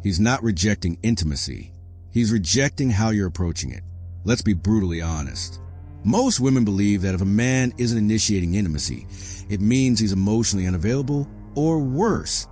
He's not rejecting intimacy. He's rejecting how you're approaching it. Let's be brutally honest. Most women believe that if a man isn't initiating intimacy, it means he's emotionally unavailable, or worse,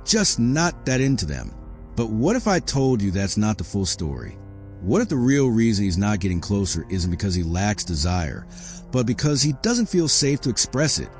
just not that into them. But what if I told you that's not the full story? What if the real reason he's not getting closer isn't because he lacks desire, but because he doesn't feel safe to express it?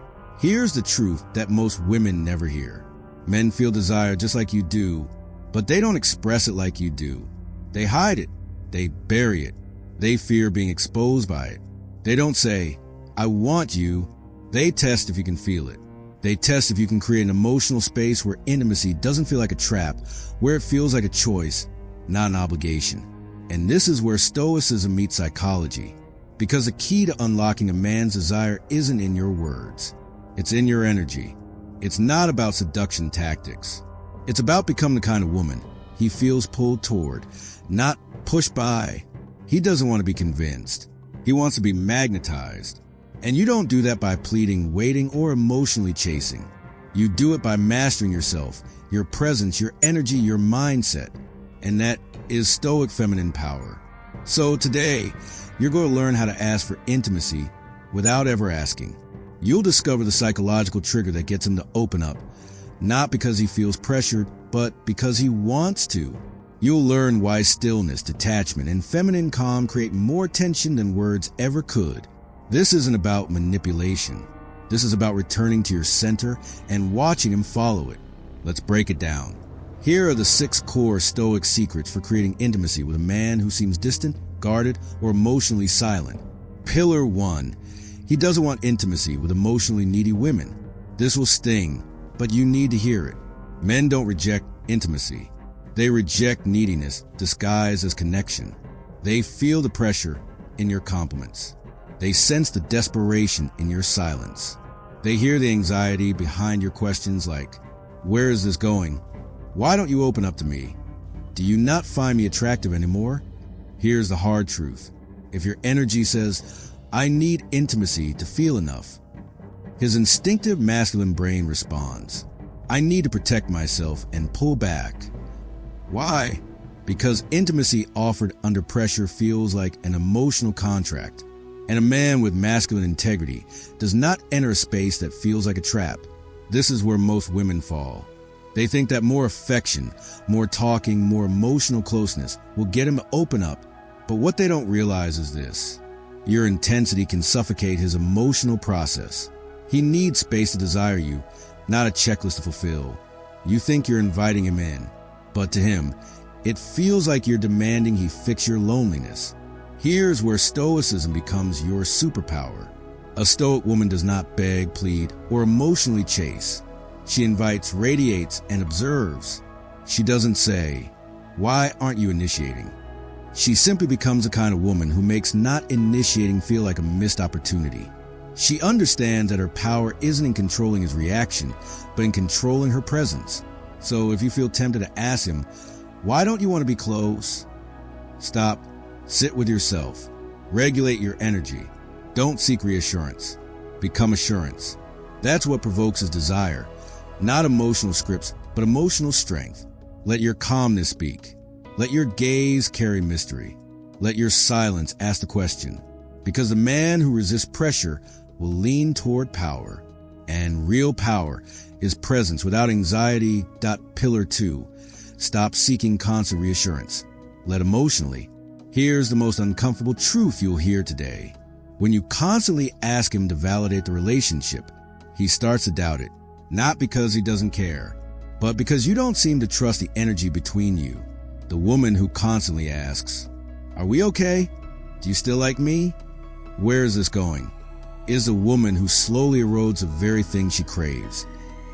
Here's the truth that most women never hear. Men feel desire just like you do, but they don't express it like you do. They hide it. They bury it. They fear being exposed by it. They don't say, "I want you." They test if you can feel it. They test if you can create an emotional space where intimacy doesn't feel like a trap, where it feels like a choice, not an obligation. And this is where Stoicism meets psychology. Because the key to unlocking a man's desire isn't in your words. It's in your energy. It's not about seduction tactics. It's about becoming the kind of woman he feels pulled toward, not pushed by. He doesn't want to be convinced. He wants to be magnetized. And you don't do that by pleading, waiting, or emotionally chasing. You do it by mastering yourself, your presence, your energy, your mindset. And that is Stoic feminine power. So today, you're going to learn how to ask for intimacy without ever asking. You'll discover the psychological trigger that gets him to open up, not because he feels pressured, but because he wants to. You'll learn why stillness, detachment, and feminine calm create more tension than words ever could. This isn't about manipulation. This is about returning to your center and watching him follow it. Let's break it down. Here are the 6 core Stoic secrets for creating intimacy with a man who seems distant, guarded, or emotionally silent. Pillar 1. He doesn't want intimacy with emotionally needy women. This will sting, but you need to hear it. Men don't reject intimacy. They reject neediness disguised as connection. They feel the pressure in your compliments. They sense the desperation in your silence. They hear the anxiety behind your questions like, "Where is this going? Why don't you open up to me? Do you not find me attractive anymore?" Here's the hard truth. If your energy says, "I need intimacy to feel enough," his instinctive masculine brain responds, "I need to protect myself and pull back." Why? Because intimacy offered under pressure feels like an emotional contract. And a man with masculine integrity does not enter a space that feels like a trap. This is where most women fall. They think that more affection, more talking, more emotional closeness will get him to open up. But what they don't realize is this. Your intensity can suffocate his emotional process. He needs space to desire you, not a checklist to fulfill. You think you're inviting him in, but to him, it feels like you're demanding he fix your loneliness. Here's where Stoicism becomes your superpower. A Stoic woman does not beg, plead, or emotionally chase. She invites, radiates, and observes. She doesn't say, "Why aren't you initiating?" She simply becomes the kind of woman who makes not initiating feel like a missed opportunity. She understands that her power isn't in controlling his reaction, but in controlling her presence. So if you feel tempted to ask him, "Why don't you want to be close?" Stop. Sit with yourself. Regulate your energy. Don't seek reassurance. Become assurance. That's what provokes his desire. Not emotional scripts, but emotional strength. Let your calmness speak. Let your gaze carry mystery. Let your silence ask the question. Because the man who resists pressure will lean toward power. And real power is presence without anxiety. Pillar 2. Stop seeking constant reassurance. Led emotionally. Here's the most uncomfortable truth you'll hear today. When you constantly ask him to validate the relationship, he starts to doubt it. Not because he doesn't care, but because you don't seem to trust the energy between you. The woman who constantly asks, "Are we okay? Do you still like me? Where is this going?" is a woman who slowly erodes the very thing she craves.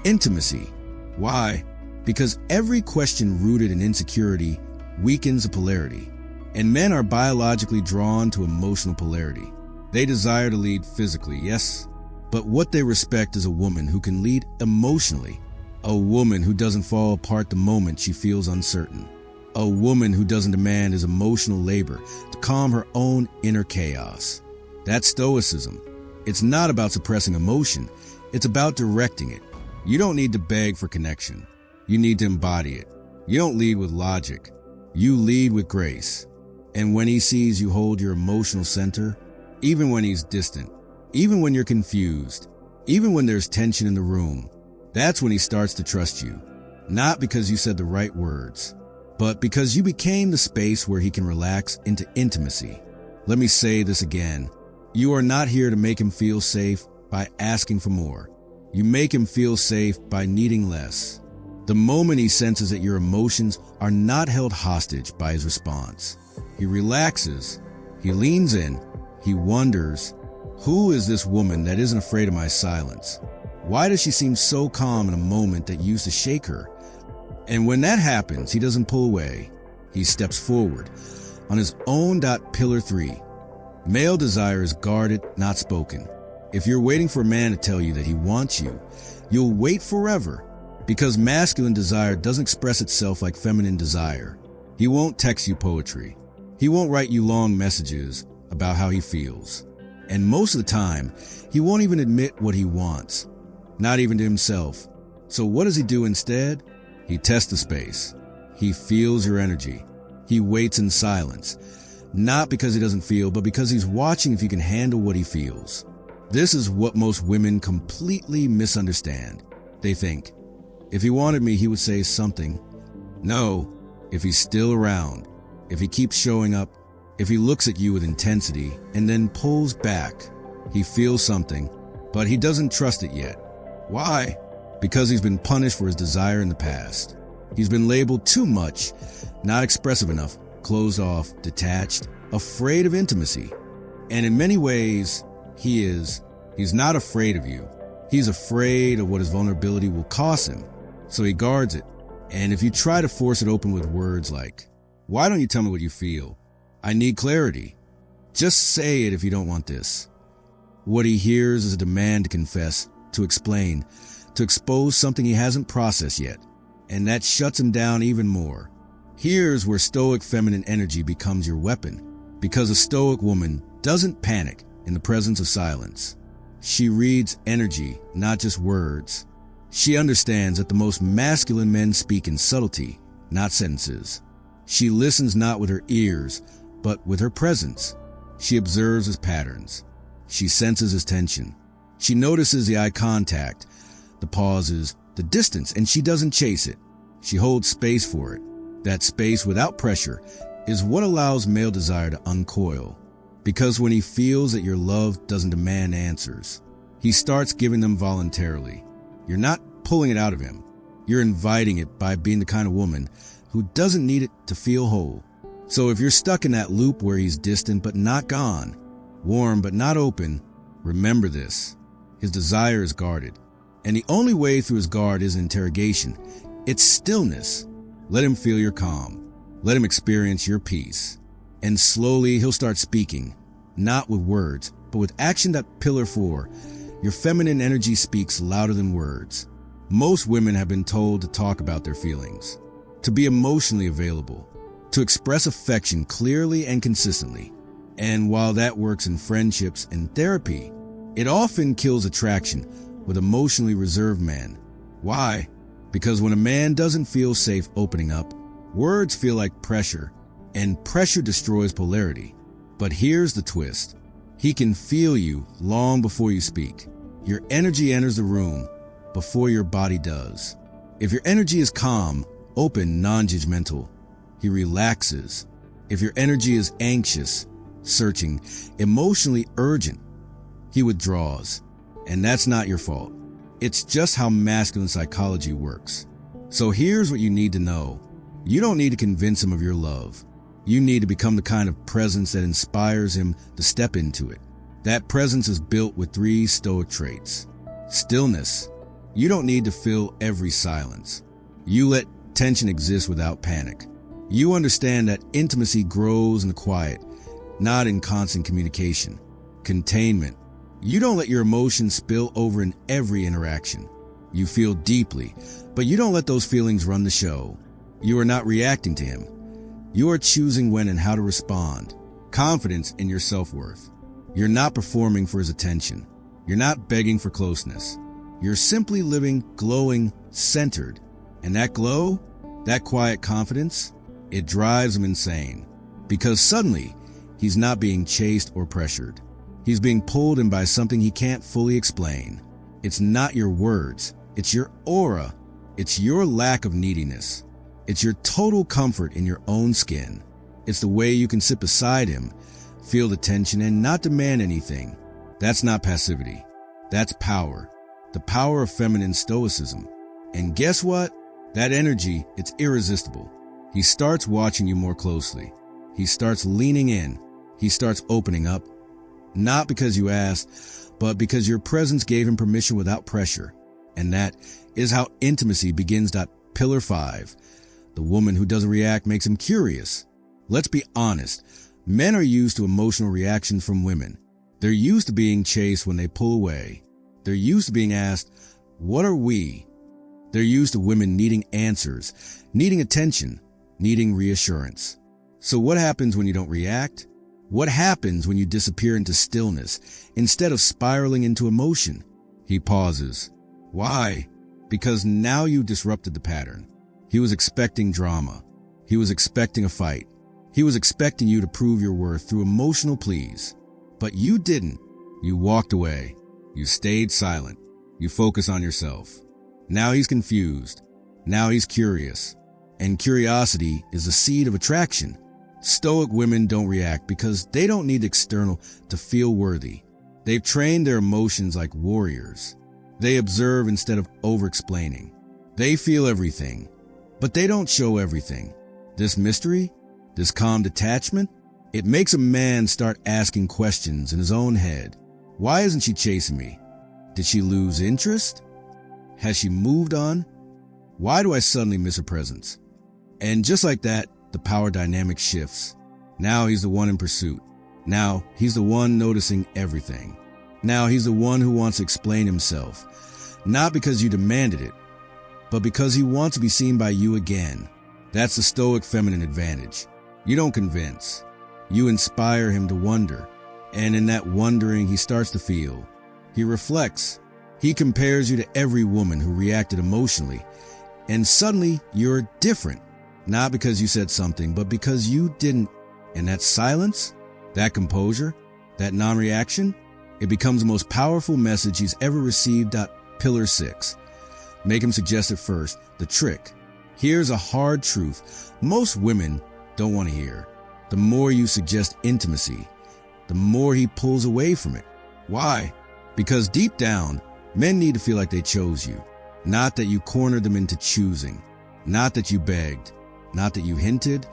Intimacy. Why? Because every question rooted in insecurity weakens the polarity. And men are biologically drawn to emotional polarity. They desire to lead physically, yes, but what they respect is a woman who can lead emotionally. A woman who doesn't fall apart the moment she feels uncertain. A woman who doesn't demand his emotional labor to calm her own inner chaos. That's Stoicism. It's not about suppressing emotion. It's about directing it. You don't need to beg for connection. You need to embody it. You don't lead with logic. You lead with grace. And when he sees you hold your emotional center, even when he's distant, even when you're confused, even when there's tension in the room, that's when he starts to trust you. Not because you said the right words, but because you became the space where he can relax into intimacy. Let me say this again. You are not here to make him feel safe by asking for more. You make him feel safe by needing less. The moment he senses that your emotions are not held hostage by his response, he relaxes, he leans in, he wonders, who is this woman that isn't afraid of my silence? Why does she seem so calm in a moment that used to shake her? And when that happens, he doesn't pull away. He steps forward on his own. Pillar 3. Male desire is guarded, not spoken. If you're waiting for a man to tell you that he wants you, you'll wait forever, because masculine desire doesn't express itself like feminine desire. He won't text you poetry. He won't write you long messages about how he feels. And most of the time, he won't even admit what he wants, not even to himself. So what does he do instead? He tests the space. He feels your energy. He waits in silence, not because he doesn't feel, but because he's watching if you can handle what he feels. This is what most women completely misunderstand. They think, if he wanted me, he would say something. No, if he's still around, if he keeps showing up, if he looks at you with intensity and then pulls back, he feels something, but he doesn't trust it yet. Why? Because he's been punished for his desire in the past. He's been labeled too much, not expressive enough, closed off, detached, afraid of intimacy. And in many ways, he's not afraid of you. He's afraid of what his vulnerability will cost him. So he guards it. And if you try to force it open with words like, why don't you tell me what you feel? I need clarity. Just say it if you don't want this. What he hears is a demand to confess, to explain, to expose something he hasn't processed yet. And that shuts him down even more. Here's where Stoic feminine energy becomes your weapon, because a Stoic woman doesn't panic in the presence of silence. She reads energy, not just words. She understands that the most masculine men speak in subtlety, not sentences. She listens not with her ears, but with her presence. She observes his patterns. She senses his tension. She notices the eye contact, the pauses, the distance, and she doesn't chase it. She holds space for it. That space without pressure is what allows male desire to uncoil. Because when he feels that your love doesn't demand answers, he starts giving them voluntarily. You're not pulling it out of him. You're inviting it by being the kind of woman who doesn't need it to feel whole. So if you're stuck in that loop where he's distant but not gone, warm but not open, remember this. His desire is guarded. And the only way through his guard is interrogation. It's stillness. Let him feel your calm. Let him experience your peace. And slowly he'll start speaking, not with words, but with action. Pillar 4. Your feminine energy speaks louder than words. Most women have been told to talk about their feelings, to be emotionally available, to express affection clearly and consistently. And while that works in friendships and therapy, it often kills attraction with emotionally reserved men. Why? Because when a man doesn't feel safe opening up, words feel like pressure, and pressure destroys polarity. But here's the twist. He can feel you long before you speak. Your energy enters the room before your body does. If your energy is calm, open, non-judgmental, he relaxes. If your energy is anxious, searching, emotionally urgent, he withdraws. And that's not your fault. It's just how masculine psychology works. So here's what you need to know. You don't need to convince him of your love. You need to become the kind of presence that inspires him to step into it. That presence is built with 3 Stoic traits. Stillness. You don't need to fill every silence. You let tension exist without panic. You understand that intimacy grows in the quiet, not in constant communication. Containment. You don't let your emotions spill over in every interaction. You feel deeply, but you don't let those feelings run the show. You are not reacting to him. You are choosing when and how to respond. Confidence in your self-worth. You're not performing for his attention. You're not begging for closeness. You're simply living, glowing, centered. And that glow, That quiet confidence, it drives him insane. Because suddenly, he's not being chased or pressured. He's being pulled in by something he can't fully explain. It's not your words. It's your aura. It's your lack of neediness. It's your total comfort in your own skin. It's the way you can sit beside him, feel the tension, and not demand anything. That's not passivity. That's power. The power of feminine stoicism. And guess what? That energy, it's irresistible. He starts watching you more closely. He starts leaning in. He starts opening up. Not because you asked, but because your presence gave him permission without pressure. And that is how intimacy begins. Pillar 5. The woman who doesn't react makes him curious. Let's be honest. Men are used to emotional reactions from women. They're used to being chased when they pull away. They're used to being asked, what are we? They're used to women needing answers, needing attention, needing reassurance. So what happens when you don't react? What happens when you disappear into stillness instead of spiraling into emotion? He pauses. Why? Because now you disrupted the pattern. He was expecting drama. He was expecting a fight. He was expecting you to prove your worth through emotional pleas. But you didn't. You walked away. You stayed silent. You focus on yourself. Now he's confused. Now he's curious. And curiosity is the seed of attraction. Stoic women don't react because they don't need external to feel worthy. They've trained their emotions like warriors. They observe instead of over-explaining. They feel everything, but they don't show everything. This mystery, this calm detachment, it makes a man start asking questions in his own head. Why isn't she chasing me? Did she lose interest? Has she moved on? Why do I suddenly miss her presence? And just like that, the power dynamic shifts. Now he's the one in pursuit. Now he's the one noticing everything. Now he's the one who wants to explain himself. Not because you demanded it, but because he wants to be seen by you again. That's the Stoic feminine advantage. You don't convince. You inspire him to wonder. And in that wondering, he starts to feel. He reflects. He compares you to every woman who reacted emotionally. And suddenly, you're different. Not because you said something, but because you didn't. And that silence, that composure, that non-reaction, it becomes the most powerful message he's ever received. Pillar 6. Make him suggest it first. The trick. Here's a hard truth most women don't want to hear. The more you suggest intimacy, the more he pulls away from it. Why? Because deep down, men need to feel like they chose you. Not that you cornered them into choosing. Not that you begged. Not that you hinted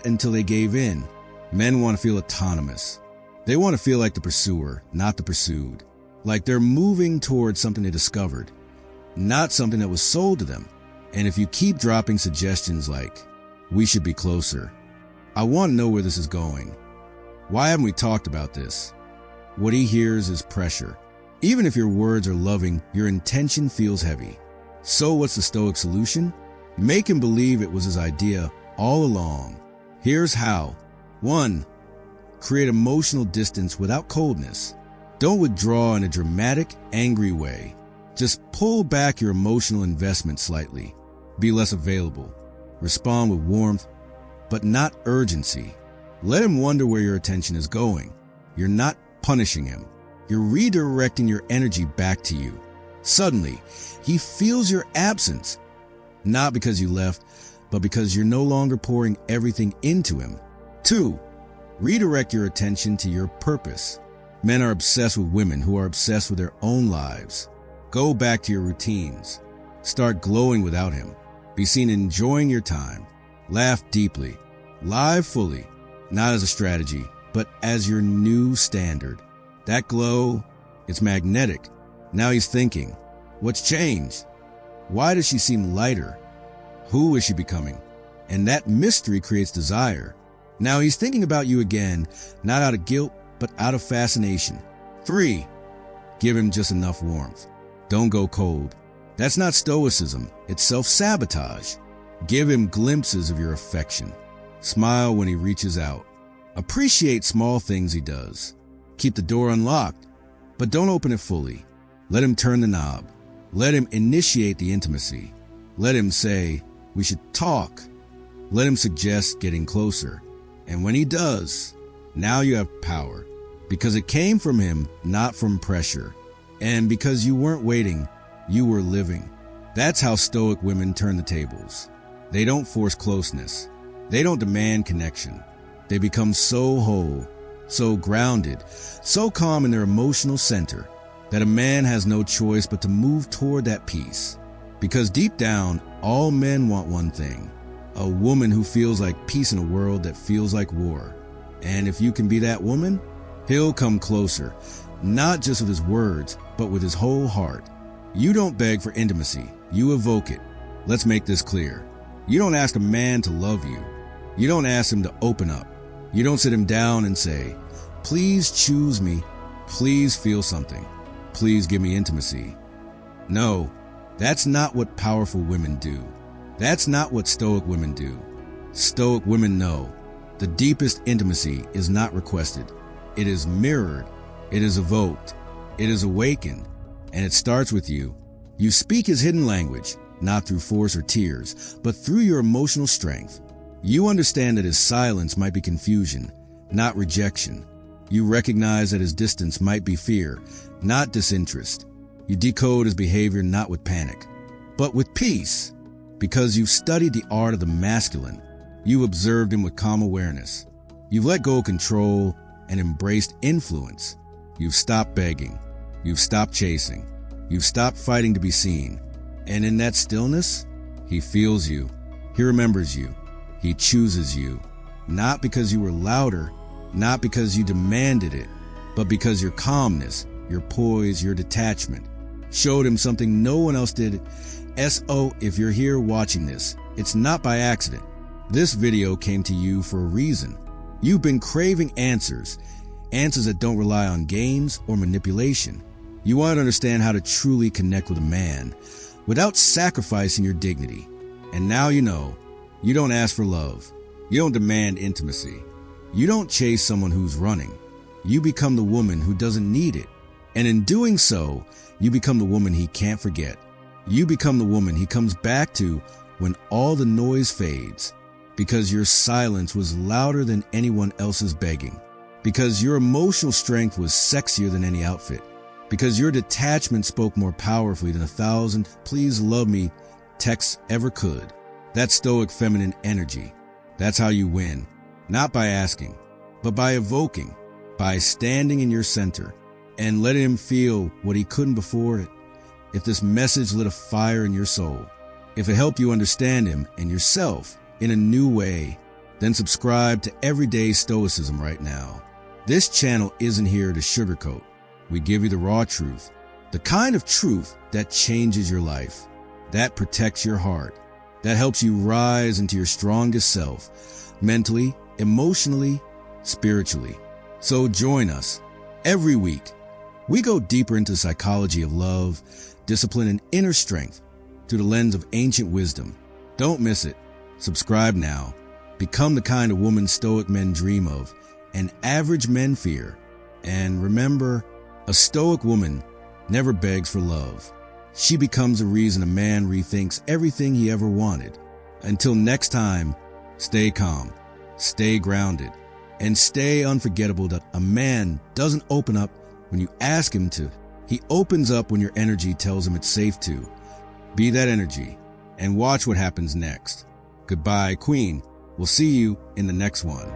until they gave in. Men want to feel autonomous. They want to feel like the pursuer, not the pursued. Like they're moving towards something they discovered, not something that was sold to them. And if you keep dropping suggestions like, we should be closer, I want to know where this is going. Why haven't we talked about this? What he hears is pressure. Even if your words are loving, your intention feels heavy. So what's the Stoic solution? Make him believe it was his idea all along. Here's how. 1. Create emotional distance without coldness. Don't withdraw in a dramatic, angry way. Just pull back your emotional investment slightly. Be less available. Respond with warmth, but not urgency. Let him wonder where your attention is going. You're not punishing him. You're redirecting your energy back to you. Suddenly, he feels your absence. Not because you left, but because you're no longer pouring everything into him. 2. Redirect your attention to your purpose. Men are obsessed with women who are obsessed with their own lives. Go back to your routines. Start glowing without him. Be seen enjoying your time. Laugh deeply. Live fully. Not as a strategy, but as your new standard. That glow, it's magnetic. Now he's thinking, what's changed? Why does she seem lighter? Who is she becoming? And that mystery creates desire. Now he's thinking about you again, not out of guilt, but out of fascination. 3. Give him just enough warmth. Don't go cold. That's not stoicism. It's self-sabotage. Give him glimpses of your affection. Smile when he reaches out. Appreciate small things he does. Keep the door unlocked, but don't open it fully. Let him turn the knob. Let him initiate the intimacy. Let him say, "We should talk." Let him suggest getting closer. And when he does, now you have power. Because it came from him, not from pressure. And because you weren't waiting, you were living. That's how Stoic women turn the tables. They don't force closeness. They don't demand connection. They become so whole, so grounded, so calm in their emotional center that a man has no choice but to move toward that peace. Because deep down, all men want one thing: a woman who feels like peace in a world that feels like war. And if you can be that woman, he'll come closer, not just with his words, but with his whole heart. You don't beg for intimacy, you evoke it. Let's make this clear. You don't ask a man to love you. You don't ask him to open up. You don't sit him down and say, "Please choose me. Please feel something. Please give me intimacy." No, that's not what powerful women do. That's not what Stoic women do. Stoic women know the deepest intimacy is not requested. It is mirrored. It is evoked. It is awakened. And it starts with you. You speak his hidden language, not through force or tears, but through your emotional strength. You understand that his silence might be confusion, not rejection. You recognize that his distance might be fear, not disinterest. You decode his behavior not with panic, but with peace. Because you've studied the art of the masculine, you've observed him with calm awareness. You've let go of control and embraced influence. You've stopped begging. You've stopped chasing. You've stopped fighting to be seen. And in that stillness, he feels you. He remembers you. He chooses you. Not because you were louder, not because you demanded it, but because your calmness, your poise, your detachment showed him something no one else did. So, if you're here watching this, it's not by accident. This video came to you for a reason. You've been craving answers that don't rely on games or manipulation. You want to understand how to truly connect with a man without sacrificing your dignity. And now you know, you don't ask for love. You don't demand intimacy. You don't chase someone who's running. You become the woman who doesn't need it. And in doing so, you become the woman he can't forget. You become the woman he comes back to when all the noise fades. Because your silence was louder than anyone else's begging. Because your emotional strength was sexier than any outfit. Because your detachment spoke more powerfully than 1,000 "please love me" texts ever could. That Stoic feminine energy. That's how you win. Not by asking, but by evoking, by standing in your center and letting him feel what he couldn't before. If this message lit a fire in your soul, if it helped you understand him and yourself in a new way, then subscribe to Everyday Stoicism right now. This channel isn't here to sugarcoat. We give you the raw truth, the kind of truth that changes your life, that protects your heart, that helps you rise into your strongest self, mentally, emotionally, spiritually. So join us. Every week, we go deeper into the psychology of love, discipline, and inner strength through the lens of ancient wisdom. Don't miss it. Subscribe now. Become the kind of woman Stoic men dream of and average men fear. And remember, a Stoic woman never begs for love. She becomes a reason a man rethinks everything he ever wanted. Until next time, stay calm, stay grounded, and stay unforgettable that a man doesn't open up when you ask him to. He opens up when your energy tells him it's safe to. Be that energy and watch what happens next. Goodbye, Queen. We'll see you in the next one.